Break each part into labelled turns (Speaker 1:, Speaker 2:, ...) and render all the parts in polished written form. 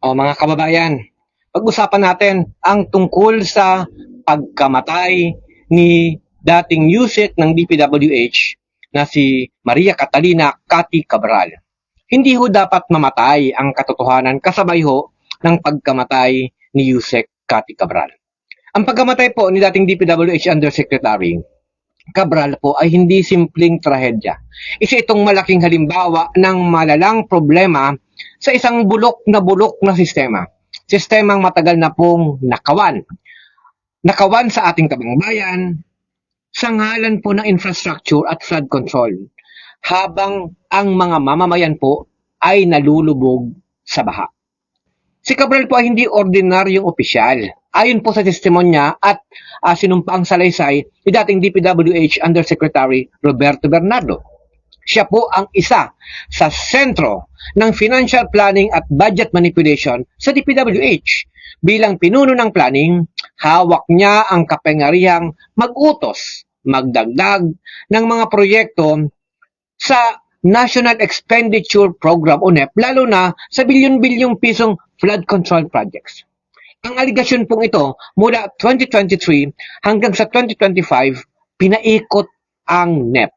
Speaker 1: O mga kababayan, pag-usapan natin ang tungkol sa pagkamatay ni dating USEC ng DPWH na si Maria Catalina Cathy Cabral. Hindi ho dapat mamatay ang katotohanan kasabay ho ng pagkamatay ni USEC Cathy Cabral. Ang pagkamatay po ni dating DPWH Undersecretary Cabral po ay hindi simpleng trahedya. Isa itong malaking halimbawa ng malalang problema sa isang bulok na sistema. Sistemang matagal na pong nakawan. Nakawan sa ating tabangbayan sa ngalan po ng infrastructure at flood control. Habang ang mga mamamayan po ay nalulubog sa baha. Si Cabral po ay hindi ordinaryong opisyal. Ayon po sa testimonya at sinumpaang salaysay ni dating DPWH Undersecretary Roberto Bernardo. Siya po ang isa sa sentro ng financial planning at budget manipulation sa DPWH. Bilang pinuno ng planning, hawak niya ang kapangyarihang mag-utos, magdagdag ng mga proyekto sa National Expenditure Program o NEP, lalo na sa bilyon-bilyong pisong flood control projects. Ang aligasyon pong ito mula 2023 hanggang sa 2025, pinaikot ang NEP.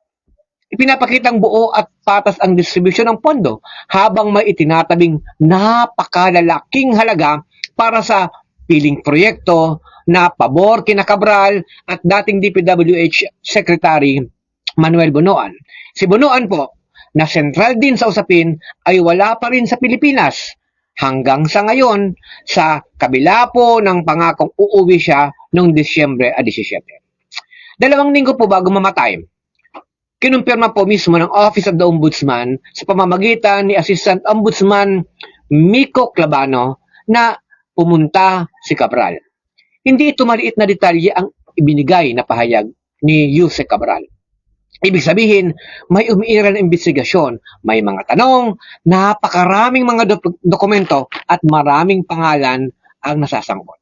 Speaker 1: Ipinapakitang buo at patas ang distribusyon ng pondo habang may itinatabing napakalalaking halaga para sa piling proyekto na pabor kina Cabral at dating DPWH Secretary Manuel Bunoan. Si Bunoan po, na sentral din sa usapin, ay wala pa rin sa Pilipinas hanggang sa ngayon, sa kabila po ng pangakong uuwi siya noong Disyembre 17. 2 linggo po bago mamatay, kinumpirma po mismo ng Office of the Ombudsman sa pamamagitan ni Assistant Ombudsman Miko Clavano na pumunta si Cabral. Hindi ito maliit na detalye ang ibinigay na pahayag ni Yuse Cabral. Ibig sabihin, may umiiral na investigasyon, may mga tanong, napakaraming mga dokumento at maraming pangalan ang nasasangkot.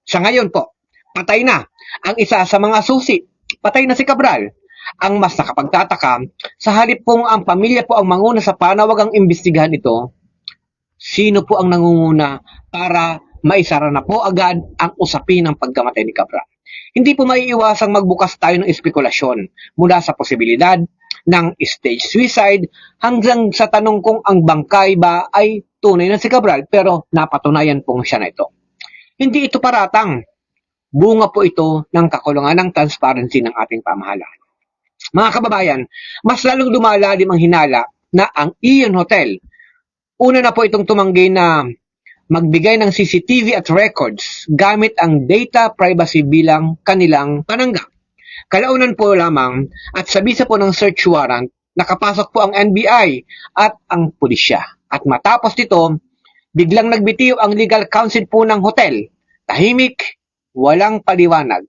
Speaker 1: Sa ngayon po, patay na ang isa sa mga susi. Patay na si Cabral. Ang mas nakapagtataka, sa halip pong ang pamilya po ang manguna sa panawagang imbestigahan ito, sino po ang nangunguna para maisara na po agad ang usapin ng pagkamatay ni Cabral? Hindi po maiiwasang magbukas tayo ng espekulasyon mula sa posibilidad ng stage suicide hanggang sa tanong kung ang bangkay ba ay tunay na si Cabral pero napatunayan pong siya na ito. Hindi ito paratang. Bunga po ito ng kakulangan ng transparency ng ating pamahalaan. Mga kababayan, mas lalong lumalalim ang hinala na ang Ion Hotel, una na po itong tumanggi na magbigay ng CCTV at records gamit ang data privacy bilang kanilang pananggap. Kalaunan po lamang at sa bisa po ng search warrant, nakapasok po ang NBI at ang pulisya. At matapos nito, biglang nagbitiw ang legal counsel po ng hotel. Tahimik, walang paliwanag.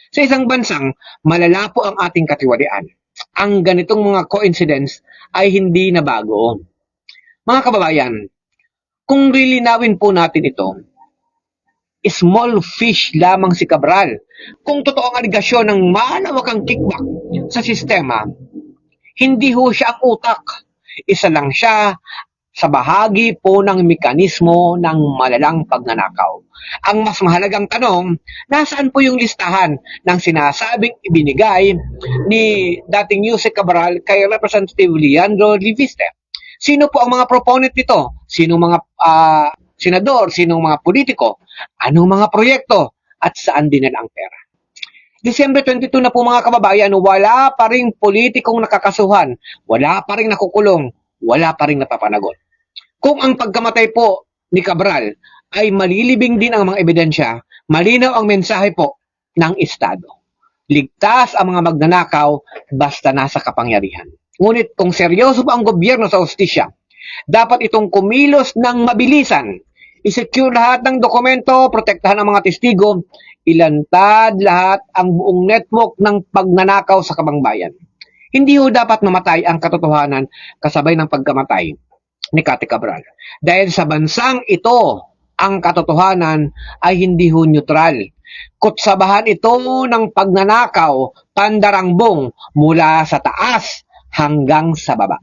Speaker 1: Sa isang bansang, malala po ang ating katiwalian. Ang ganitong mga coincidence ay hindi na bago. Mga kababayan, kung lilinawin po natin ito, small fish lamang si Cabral. Kung totoo ang aligasyon ng malawakang kickback sa sistema, hindi ho siya ang utak. Isa lang siya sa bahagi po ng mekanismo ng malalang pagnanakaw. Ang mas mahalagang tanong, nasaan po yung listahan ng sinasabing ibinigay ni dating Yuse Cabral kay Representative Leandro Liviste? Sino po ang mga proponent nito? Sino mga senador? Sino mga politiko? Anong mga proyekto? At saan dinala ang pera? December 22 na po mga kababayan, wala pa ring politikong nakakasuhan, wala pa ring nakukulong, wala pa ring napapanagot. Kung ang pagkamatay po ni Cabral ay malilibing din ang mga ebidensya, malinaw ang mensahe po ng Estado. Ligtas ang mga magnanakaw basta nasa kapangyarihan. Ngunit kung seryoso pa ang gobyerno sa hustisya, dapat itong kumilos ng mabilisan. I-secure lahat ng dokumento, protektahan ang mga testigo, ilantad lahat ang buong network ng pagnanakaw sa kabangbayan. Hindi ho dapat mamatay ang katotohanan kasabay ng pagkamatay ni Cathy Cabral. Dahil sa bansang ito, ang katotohanan ay hindi ho neutral. Kutsabahan ito ng pagnanakaw, pandarangbong mula sa taas hanggang sa baba.